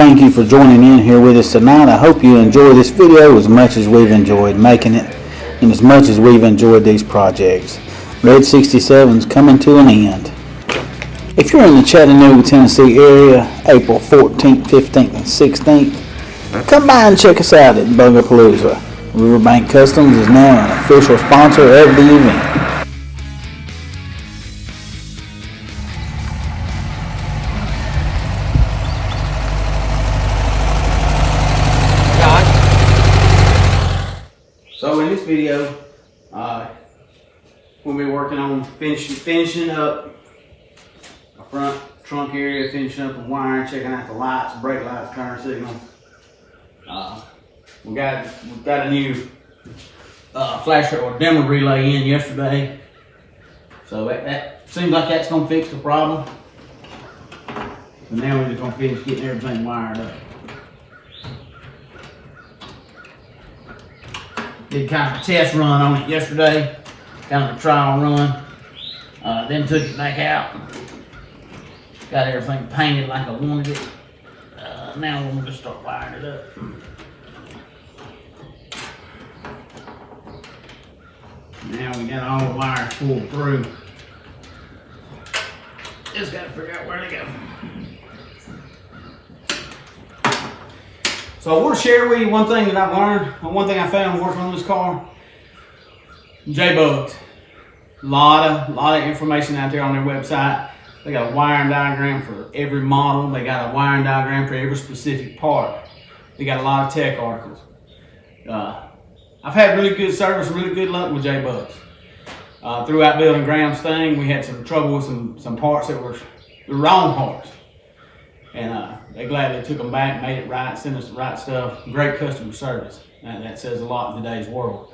thank you for joining in here with us tonight. I hope you enjoy this video as much as we've enjoyed making it and as much as we've enjoyed these projects. Red 67's coming to an end. If you're in the Chattanooga, Tennessee area, April 14th, 15th, and 16th, come by and check us out at Buga Palooza. Riverbank Customs is now an official sponsor of the event. So in this video, we'll be working on finishing up the front trunk area, finishing up the wiring, checking out the lights, brake lights, turn signals. We got a new flasher or dimmer relay in yesterday, so that seems like that's gonna fix the problem. And now we're just gonna finish getting everything wired up. Did kind of a test run on it yesterday, kind of a trial run. Then took it back out. Got everything painted like I wanted it. Now we're gonna just start wiring it up. Now we got all the wires pulled through. Just gotta figure out where to go. So I want to share with you one thing that I've learned, one thing I found working on this car. J-Bugs. A lot of information out there on their website. They got a wiring diagram for every model. They got a wiring diagram for every specific part. They got a lot of tech articles. I've had really good service, really good luck with J-Bugs. Throughout building Graham's thing, we had some trouble with some parts that were the wrong parts. And they gladly took them back, made it right, sent us the right stuff. Great customer service. And that says a lot in today's world.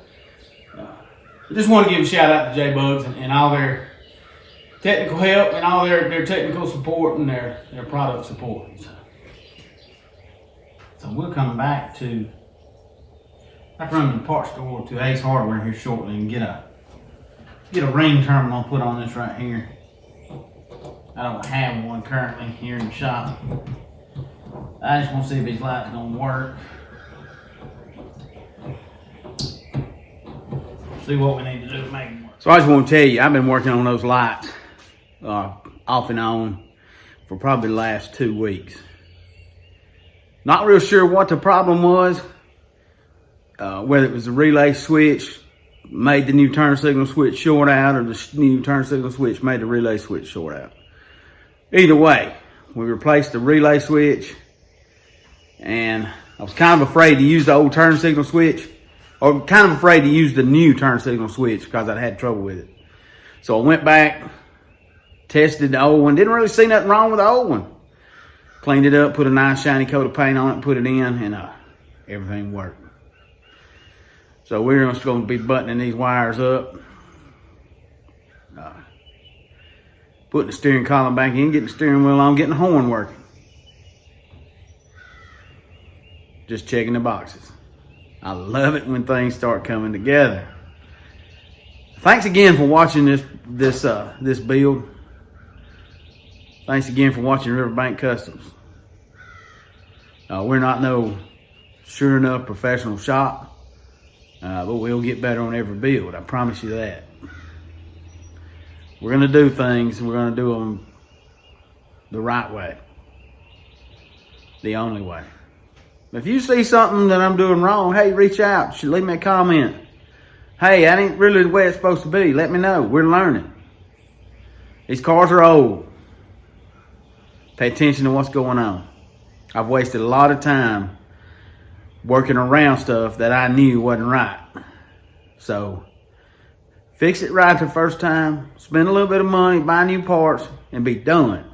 I just want to give a shout out to J-Bugs and all their technical help and all their technical support and their product support. So we'll come back to, I've run to the parts store to Ace Hardware here shortly and get a ring terminal put on this right here. I don't have one currently here in the shop. I just want to see if these lights are going to work. See what we need to do to make them work. So I just want to tell you, I've been working on those lights off and on for probably the last 2 weeks. Not real sure what the problem was, whether it was the relay switch made the new turn signal switch short out, or the new turn signal switch made the relay switch short out. Either way, we replaced the relay switch, and I was kind of afraid to use the old turn signal switch, or kind of afraid to use the new turn signal switch because I'd had trouble with it. So I went back, tested the old one, didn't really see nothing wrong with the old one. Cleaned it up, put a nice shiny coat of paint on it, put it in, and everything worked. So we're just going to be buttoning these wires up. Putting the steering column back in, getting the steering wheel on, getting the horn working. Just checking the boxes. I love it when things start coming together. Thanks again for watching this build. Thanks again for watching Riverbank Customs. We're not no sure enough professional shop, but we'll get better on every build. I promise you that. We're going to do things, we're going to do them the right way. The only way. If you see something that I'm doing wrong, hey, reach out. Leave me a comment. Hey, that ain't really the way it's supposed to be. Let me know. We're learning. These cars are old. Pay attention to what's going on. I've wasted a lot of time working around stuff that I knew wasn't right. So, fix it right the first time, spend a little bit of money, buy new parts, and be done.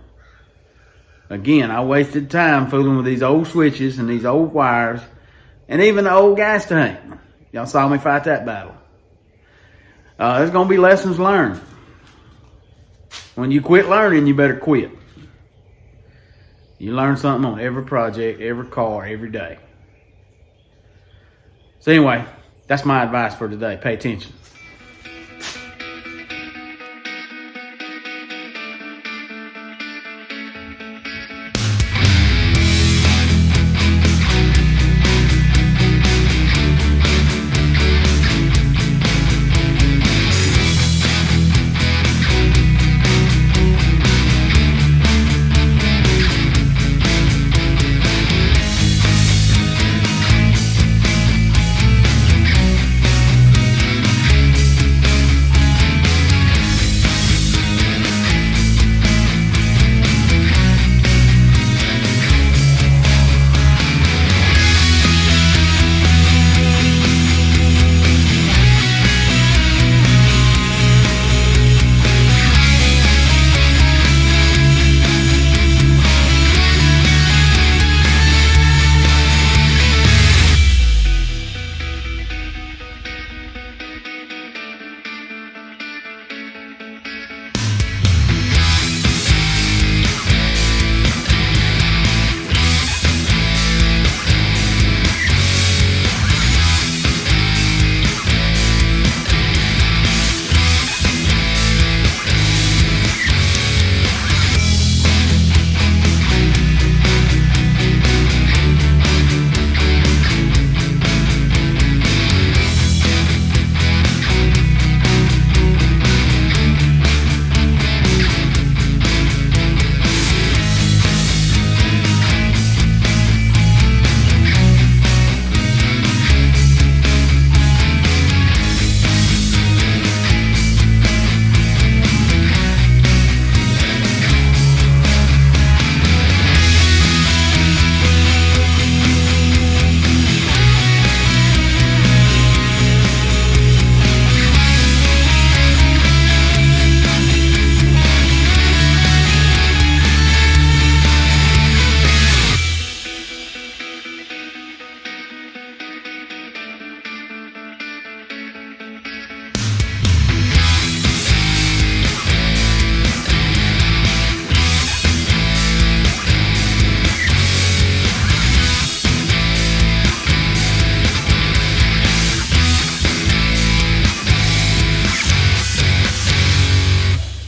Again, I wasted time fooling with these old switches and these old wires, and even the old gas tank. Y'all saw me fight that battle. There's going to be lessons learned. When you quit learning, you better quit. You learn something on every project, every car, every day. So anyway, that's my advice for today. Pay attention.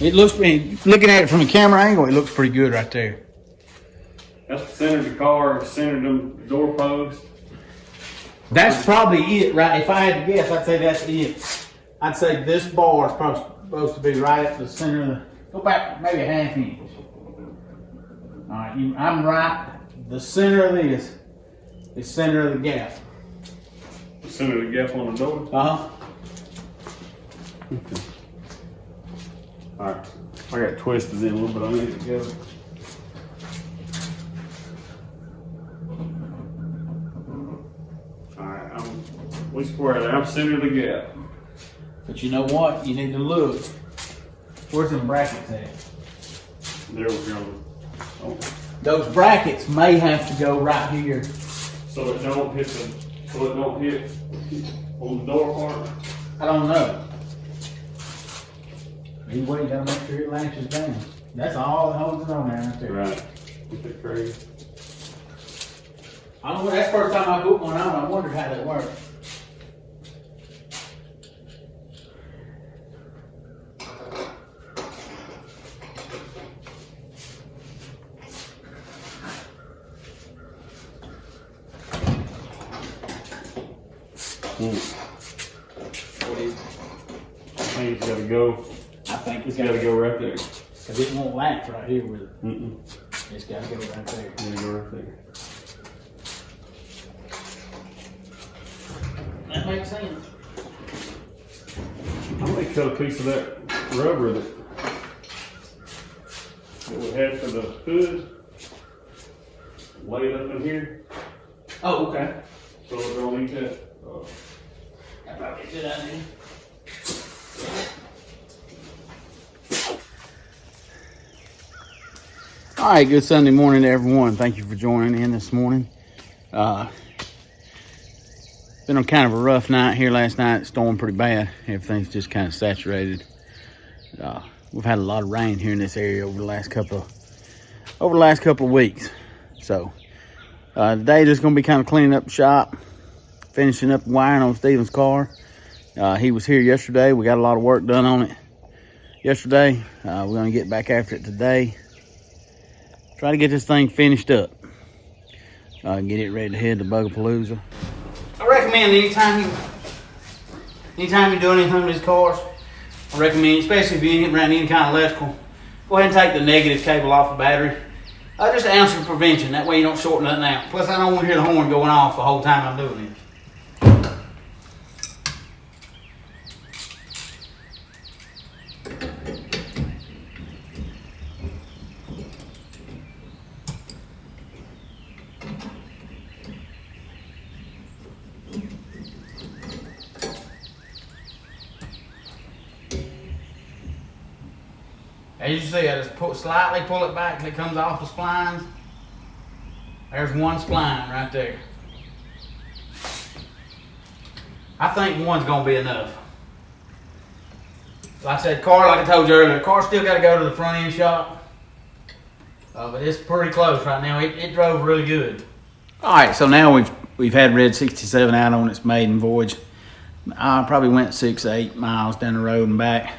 It looks, looking at it from the camera angle, it looks pretty good right there. That's the center of the car, center of the doorpost. That's probably it, right? If I had to guess, I'd say that's it. I'd say this bar is probably supposed to be right at the center of the, go back maybe a half inch. All right, I'm right. The center of this is center of the gap. The center of the gap on the door? Uh-huh. Okay. All right, I got twisted in a little bit on it together. All right, we square that. I'm center of the gap. But you know what? You need to look. Where's the brackets at? There we go. Oh. Those brackets may have to go right here. So it don't hit on the door part? I don't know. Either way, you gotta make sure it latches down. That's all that holds it on there right there. Right. Isn't that crazy? I don't know, that's the first time I put one on. I wondered how that worked. What is it? I think it's got to go. I think It's got to go right there. Because it won't latch right here with it. Mm-mm. It's got to go right there. It's got to go right there. That makes sense. I'm going to cut a piece of that rubber that we had for the hood. Lay it up in here. Oh, okay. So it don't eat that. That might be a good idea. All right, good Sunday morning to everyone. Thank you for joining in this morning. Been on kind of a rough night here last night. It stormed pretty bad. Everything's just kind of saturated. We've had a lot of rain here in this area over the last couple of weeks. So today just gonna be kind of cleaning up the shop, finishing up wiring on Steven's car. He was here yesterday. We got a lot of work done on it yesterday. We're gonna get back after it today. Try to get this thing finished up. Get it ready to head to Buga Palooza. I recommend anytime you're doing anything with these cars, I recommend, especially if you run any kind of electrical, go ahead and take the negative cable off the battery. Just an ounce of prevention. That way you don't short nothing out. Plus, I don't want to hear the horn going off the whole time I'm doing this. As you see, I just slightly pull it back and it comes off the splines. There's one spline right there. I think one's gonna be enough. Like I said, car, like I told you earlier, the car still gotta go to the front end shop. But it's pretty close right now. It drove really good. All right, so now we've had Red 67 out on its maiden voyage. I probably went 6 to 8 miles down the road and back.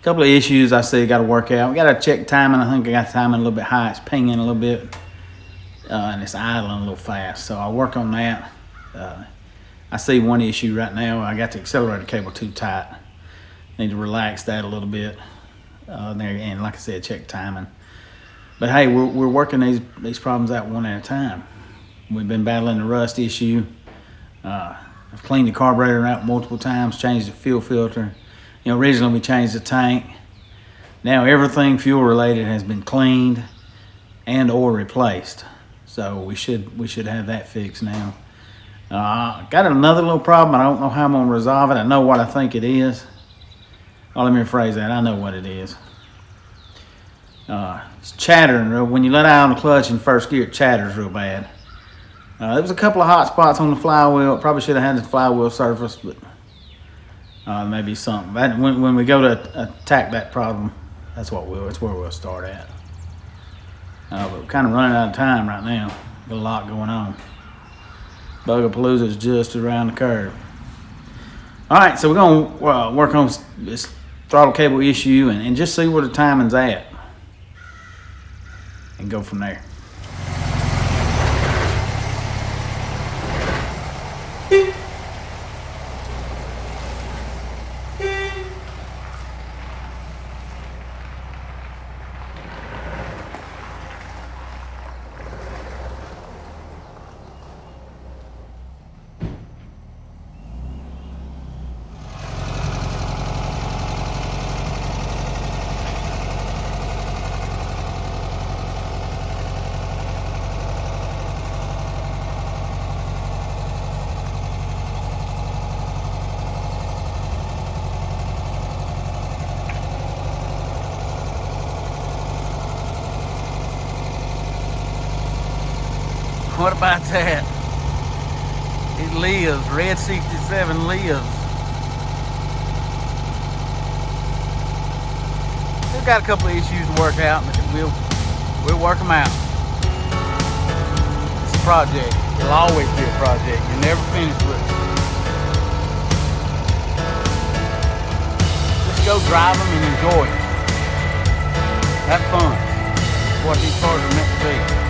A couple of issues I see got to work out. We got to check timing. I think I got the timing a little bit high. It's pinging a little bit, and it's idling a little fast. So I'll work on that. I see one issue right now. I got the accelerator cable too tight. Need to relax that a little bit. And like I said, check timing. But hey, we're working these problems out one at a time. We've been battling the rust issue. I've cleaned the carburetor out multiple times, changed the fuel filter. You know, originally we changed the tank. Now everything fuel related has been cleaned and or replaced. So we should have that fixed now. Got another little problem. I don't know how I'm gonna resolve it. I know what I think it is. Oh, let me rephrase that. I know what it is. It's chattering. When you let out on the clutch in first gear, it chatters real bad. There was a couple of hot spots on the flywheel. Probably should have had the flywheel surface, but maybe something. When we go to attack that problem, that's where we'll start at. But we're kind of running out of time right now. Got a lot going on. Buga Palooza is just around the curve. All right, so we're gonna work on this throttle cable issue and just see where the timing's at and go from there. What about that? It lives. Red 67 lives. We've got a couple of issues to work out, but we'll work them out. It's a project. It'll always be a project. You're never finished with it. Just go drive them and enjoy it. Have fun. That's what these cars are meant to be.